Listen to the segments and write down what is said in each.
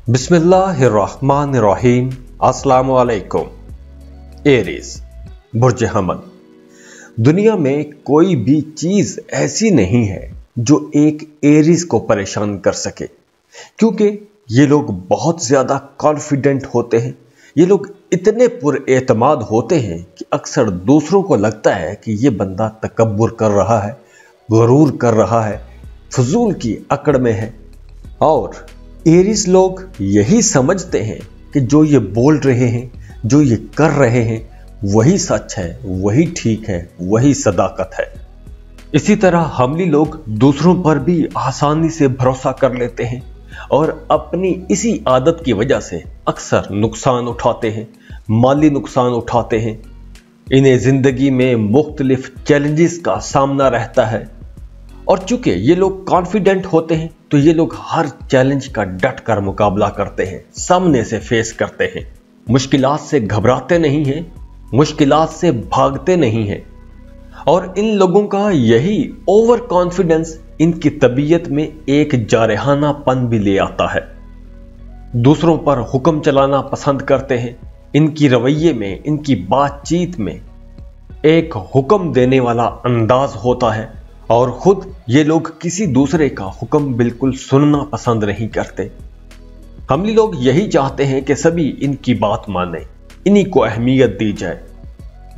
बिस्मिल्लाहिर्रहमानिर्रहीम। अस्सलामु अलैकुम। एरीज बुर्ज हमल। दुनिया में कोई भी चीज ऐसी नहीं है जो एक एरीज को परेशान कर सके, क्योंकि ये लोग बहुत ज्यादा कॉन्फिडेंट होते हैं। ये लोग इतने पुरएतमाद होते हैं कि अक्सर दूसरों को लगता है कि ये बंदा तकब्बुर कर रहा है, गुरूर कर रहा है, फजूल की अकड़ में है। और एरीज लोग यही समझते हैं कि जो ये बोल रहे हैं, जो ये कर रहे हैं, वही सच है, वही ठीक है, वही सदाकत है। इसी तरह हमली लोग दूसरों पर भी आसानी से भरोसा कर लेते हैं और अपनी इसी आदत की वजह से अक्सर नुकसान उठाते हैं, माली नुकसान उठाते हैं। इन्हें जिंदगी में मुख्तलिफ चैलेंजेस का सामना रहता है और चूंकि ये लोग कॉन्फिडेंट होते हैं तो ये लोग हर चैलेंज का डट कर मुकाबला करते हैं, सामने से फेस करते हैं। मुश्किलात से घबराते नहीं हैं, मुश्किलात से भागते नहीं हैं। और इन लोगों का यही ओवर कॉन्फिडेंस इनकी तबीयत में एक जारहानापन भी ले आता है। दूसरों पर हुक्म चलाना पसंद करते हैं। इनकी रवैये में, इनकी बातचीत में एक हुक्म देने वाला अंदाज होता है और खुद ये लोग किसी दूसरे का हुक्म बिल्कुल सुनना पसंद नहीं करते। हमली लोग यही चाहते हैं कि सभी इनकी बात माने, इन्हीं को अहमियत दी जाए,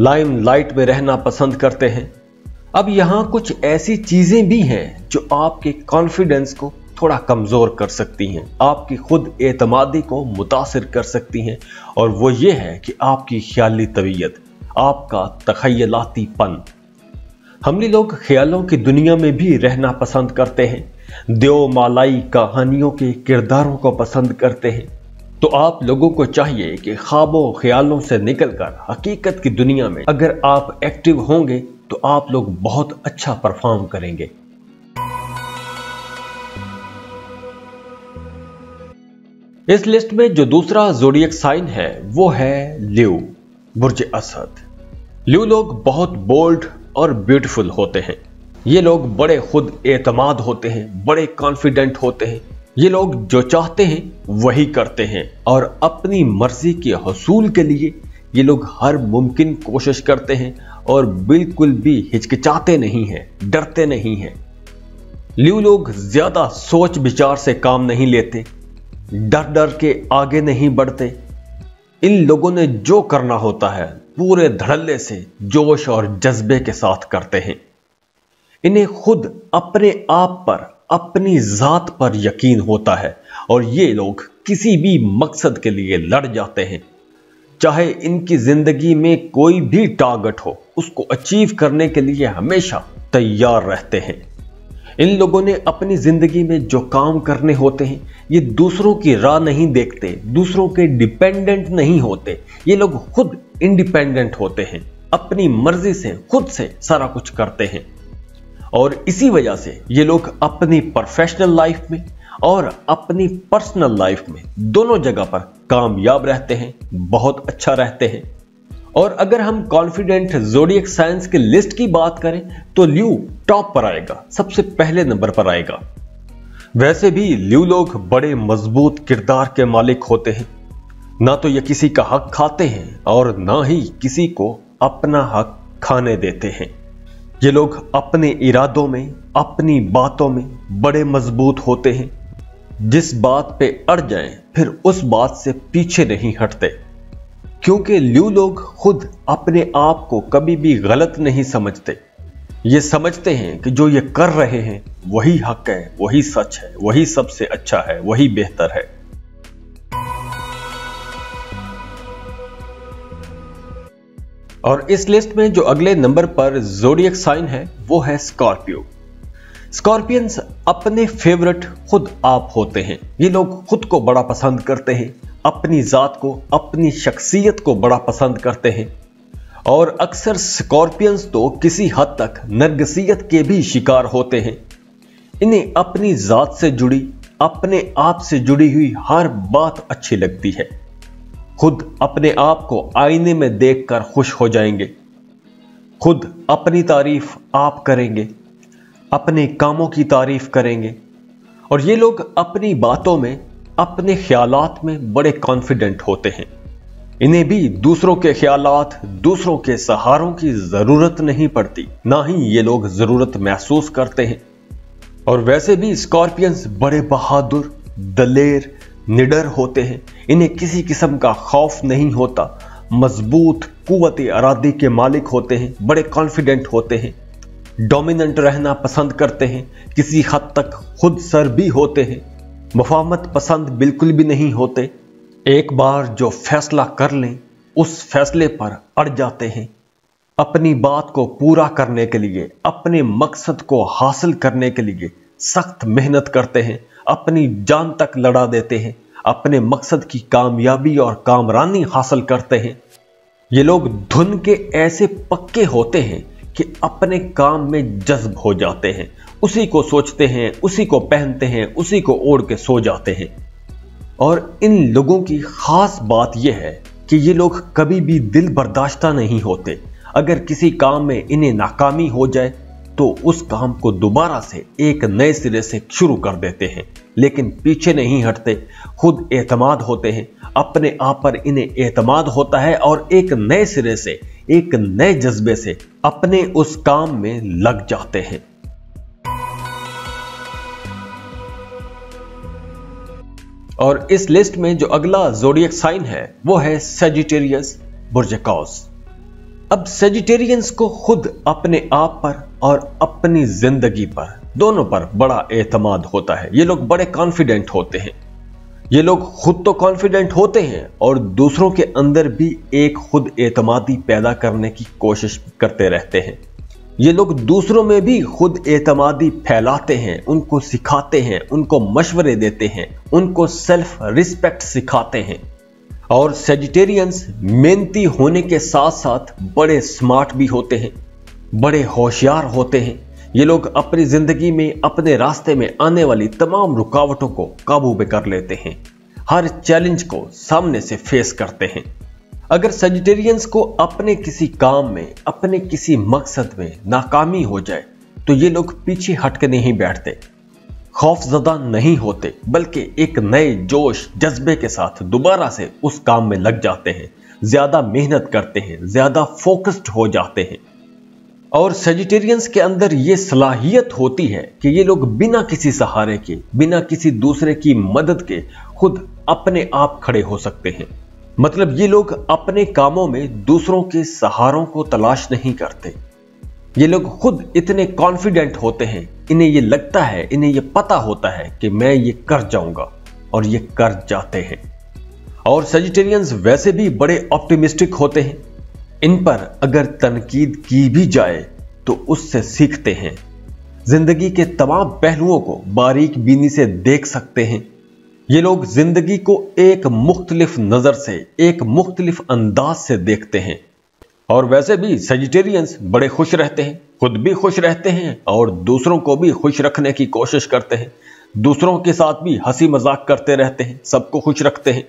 लाइमलाइट में रहना पसंद करते हैं। अब यहां कुछ ऐसी चीजें भी हैं जो आपके कॉन्फिडेंस को थोड़ा कमजोर कर सकती हैं, आपकी खुद एतमादी को मुतासिर कर सकती हैं। और वो ये है कि आपकी ख्याली तबीयत, आपका तखयलातीपन। हमली लोग ख्यालों की दुनिया में भी रहना पसंद करते हैं, देव मालाई कहानियों के किरदारों को पसंद करते हैं। तो आप लोगों को चाहिए कि ख्वाबों ख्यालों से निकलकर हकीकत की दुनिया में अगर आप एक्टिव होंगे तो आप लोग बहुत अच्छा परफॉर्म करेंगे। इस लिस्ट में जो दूसरा ज़ोडिएक साइन है वो है लियो, बुर्ज असद। लियो लोग बहुत बोल्ड और ब्यूटीफुल होते हैं। ये लोग बड़े खुद एतमाद होते हैं, बड़े कॉन्फिडेंट होते हैं। ये लोग जो चाहते हैं वही करते हैं और अपनी मर्जी के हसूल के लिए ये लोग हर मुमकिन कोशिश करते हैं और बिल्कुल भी हिचकिचाते नहीं हैं, डरते नहीं हैं। लियो लोग ज्यादा सोच विचार से काम नहीं लेते, डर डर के आगे नहीं बढ़ते। इन लोगों ने जो करना होता है पूरे धड़ल्ले से, जोश और जज्बे के साथ करते हैं। इन्हें खुद अपने आप पर, अपनी जात पर यकीन होता है और ये लोग किसी भी मकसद के लिए लड़ जाते हैं। चाहे इनकी जिंदगी में कोई भी टारगेट हो, उसको अचीव करने के लिए हमेशा तैयार रहते हैं। इन लोगों ने अपनी जिंदगी में जो काम करने होते हैं ये दूसरों की राह नहीं देखते, दूसरों के डिपेंडेंट नहीं होते। ये लोग खुद इंडिपेंडेंट होते हैं, अपनी मर्जी से खुद से सारा कुछ करते हैं। और इसी वजह से ये लोग अपनी प्रोफेशनल लाइफ में और अपनी पर्सनल लाइफ में दोनों जगह पर कामयाब रहते हैं, बहुत अच्छा रहते हैं। और अगर हम कॉन्फिडेंट ज़ोडिएक साइंस की लिस्ट की बात करें तो लियो टॉप पर आएगा, सबसे पहले नंबर पर आएगा। वैसे भी लियो लोग बड़े मजबूत किरदार के मालिक होते हैं। ना तो ये किसी का हक खाते हैं और ना ही किसी को अपना हक खाने देते हैं। ये लोग अपने इरादों में, अपनी बातों में बड़े मजबूत होते हैं। जिस बात पे अड़ जाएं फिर उस बात से पीछे नहीं हटते, क्योंकि लियो लोग खुद अपने आप को कभी भी गलत नहीं समझते। ये समझते हैं कि जो ये कर रहे हैं वही हक है, वही सच है, वही सबसे अच्छा है, वही बेहतर है। और इस लिस्ट में जो अगले नंबर पर ज़ोडिएक साइन है वो है स्कॉर्पियो। स्कॉर्पियंस अपने फेवरेट खुद आप होते हैं। ये लोग खुद को बड़ा पसंद करते हैं, अपनी जात को, अपनी शख्सियत को बड़ा पसंद करते हैं। और अक्सर स्कॉर्पियंस तो किसी हद तक नरगिसियत के भी शिकार होते हैं। इन्हें अपनी जात से जुड़ी, अपने आप से जुड़ी हुई हर बात अच्छी लगती है। खुद अपने आप को आईने में देखकर खुश हो जाएंगे, खुद अपनी तारीफ आप करेंगे, अपने कामों की तारीफ करेंगे। और ये लोग अपनी बातों में अपने ख्यालात में बड़े कॉन्फिडेंट होते हैं। इन्हें भी दूसरों के ख्यालात, दूसरों के सहारों की जरूरत नहीं पड़ती, ना ही ये लोग जरूरत महसूस करते हैं। और वैसे भी स्कॉर्पियंस बड़े बहादुर, दलेर, निडर होते हैं। इन्हें किसी किस्म का खौफ नहीं होता, मजबूत कुव्वत इरादे के मालिक होते हैं, बड़े कॉन्फिडेंट होते हैं, डोमिनेंट रहना पसंद करते हैं, किसी हद तक खुद सर भी होते हैं, मुफाहमत पसंद बिल्कुल भी नहीं होते। एक बार जो फैसला कर लें उस फैसले पर अड़ जाते हैं। अपनी बात को पूरा करने के लिए, अपने मकसद को हासिल करने के लिए सख्त मेहनत करते हैं, अपनी जान तक लड़ा देते हैं, अपने मकसद की कामयाबी और कामरानी हासिल करते हैं। ये लोग धुन के ऐसे पक्के होते हैं कि अपने काम में जज्ब हो जाते हैं, उसी को सोचते हैं, उसी को पहनते हैं, उसी को ओढ़ के सो जाते हैं। और इन लोगों की खास बात यह है कि ये लोग कभी भी दिल बर्दाश्ता नहीं होते। अगर किसी काम में इन्हें नाकामी हो जाए तो उस काम को दोबारा से एक नए सिरे से शुरू कर देते हैं, लेकिन पीछे नहीं हटते, खुद एतमाद होते हैं, अपने आप पर इन्हें एतमाद होता है और एक नए सिरे से, एक नए जज्बे से अपने उस काम में लग जाते हैं। और इस लिस्ट में जो अगला ज़ोडिएक साइन है वो है सजिटेरियस, बुर्ज कौस। अब सजिटेरियंस को खुद अपने आप पर और अपनी जिंदगी पर, दोनों पर बड़ा एतमाद होता है। ये लोग बड़े कॉन्फिडेंट होते हैं। ये लोग खुद तो कॉन्फिडेंट होते हैं और दूसरों के अंदर भी एक खुद एतमादी पैदा करने की कोशिश करते रहते हैं। ये लोग दूसरों में भी खुद एतमादी फैलाते हैं, उनको सिखाते हैं, उनको मशवरे देते हैं, उनको सेल्फ रिस्पेक्ट सिखाते हैं। और सेजिटेरियंस मेहनती होने के साथ साथ बड़े स्मार्ट भी होते हैं, बड़े होशियार होते हैं। ये लोग अपनी जिंदगी में, अपने रास्ते में आने वाली तमाम रुकावटों को काबू में कर लेते हैं, हर चैलेंज को सामने से फेस करते हैं। अगर सेजिटेरियंस को अपने किसी काम में, अपने किसी मकसद में नाकामी हो जाए तो ये लोग पीछे हटके नहीं बैठते, खौफजदा नहीं होते, बल्कि एक नए जोश जज्बे के साथ दोबारा से उस काम में लग जाते हैं, ज्यादा मेहनत करते हैं, ज्यादा फोकस्ड हो जाते हैं। और सेजिटेरियंस के अंदर ये सलाहियत होती है कि ये लोग बिना किसी सहारे के, बिना किसी दूसरे की मदद के खुद अपने आप खड़े हो सकते हैं। मतलब ये लोग अपने कामों में दूसरों के सहारों को तलाश नहीं करते। ये लोग खुद इतने कॉन्फिडेंट होते हैं, इन्हें ये लगता है, इन्हें ये पता होता है कि मैं ये कर जाऊंगा, और ये कर जाते हैं। और सेजिटेरियंस वैसे भी बड़े ऑप्टिमिस्टिक होते हैं। इन पर अगर तनकीद की भी जाए तो उससे सीखते हैं, जिंदगी के तमाम पहलुओं को बारीक बीनी से देख सकते हैं। ये लोग जिंदगी को एक मुख्तलिफ नजर से, एक मुख्तलिफ अंदाज से देखते हैं। और वैसे भी सेजिटेरियंस बड़े खुश रहते हैं, खुद भी खुश रहते हैं और दूसरों को भी खुश रखने की कोशिश करते हैं। दूसरों के साथ भी हंसी मजाक करते रहते हैं, सबको खुश रखते हैं।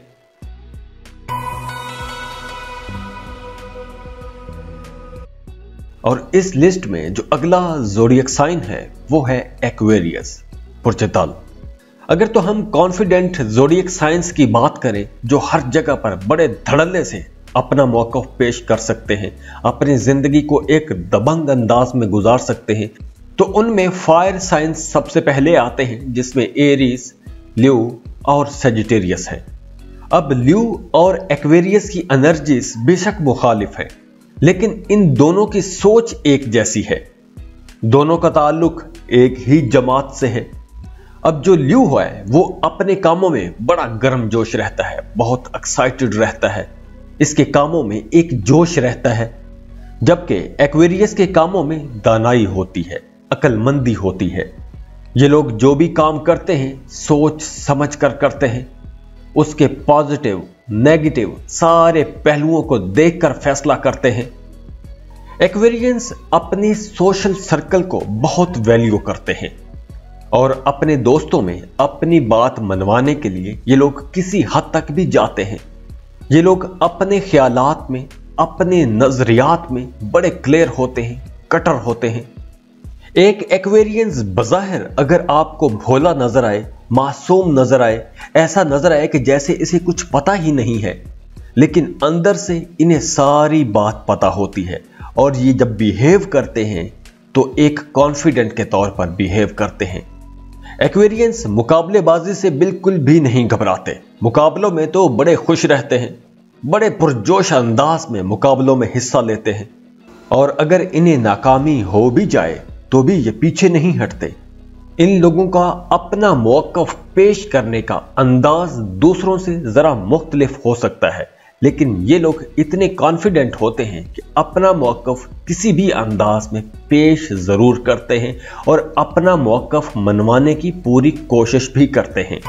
और इस लिस्ट में जो अगला ज़ोडिएक साइन है वो है एक्वेरियस, बुर्ज तल। अगर तो हम कॉन्फिडेंट ज़ोडिएक साइंस की बात करें जो हर जगह पर बड़े धड़ल्ले से अपना मौक़िफ़ पेश कर सकते हैं, अपनी जिंदगी को एक दबंग अंदाज में गुजार सकते हैं, तो उनमें फायर साइंस सबसे पहले आते हैं, जिसमें एरीज, ल्यू और सेजिटेरियस है। अब ल्यू और एक्वेरियस की एनर्जीज बेशक मुखालिफ है, लेकिन इन दोनों की सोच एक जैसी है, दोनों का ताल्लुक एक ही जमात से है। अब जो ल्यू है वो अपने कामों में बड़ा गर्मजोश रहता है, बहुत एक्साइटेड रहता है, इसके कामों में एक जोश रहता है, जबकि एक्वेरियस के कामों में दानाई होती है, अक्लमंदी होती है। ये लोग जो भी काम करते हैं सोच समझ कर करते हैं, उसके पॉजिटिव नेगेटिव सारे पहलुओं को देखकर फैसला करते हैं। एक्वेरियंस अपनी सोशल सर्कल को बहुत वैल्यू करते हैं और अपने दोस्तों में अपनी बात मनवाने के लिए ये लोग किसी हद तक भी जाते हैं। ये लोग अपने ख्यालात में, अपने नजरियात में बड़े क्लियर होते हैं, कटर होते हैं। एक एक्वेरियंस बज़ाहिर अगर आपको भोला नजर आए, मासूम नजर आए, ऐसा नजर आए कि जैसे इसे कुछ पता ही नहीं है, लेकिन अंदर से इन्हें सारी बात पता होती है और ये जब बिहेव करते हैं तो एक कॉन्फिडेंट के तौर पर बिहेव करते हैं। एक्वेरियंस मुकाबलेबाजी से बिल्कुल भी नहीं घबराते। मुकाबलों में तो बड़े खुश रहते हैं, बड़े पुरजोश अंदाज में मुकाबलों में हिस्सा लेते हैं और अगर इन्हें नाकामी हो भी जाए तो भी ये पीछे नहीं हटते। इन लोगों का अपना मौक़िफ़ पेश करने का अंदाज दूसरों से जरा मुख्तलिफ हो सकता है, लेकिन ये लोग इतने कॉन्फिडेंट होते हैं कि अपना मौक़िफ़ किसी भी अंदाज में पेश जरूर करते हैं और अपना मौक़िफ़ मनवाने की पूरी कोशिश भी करते हैं।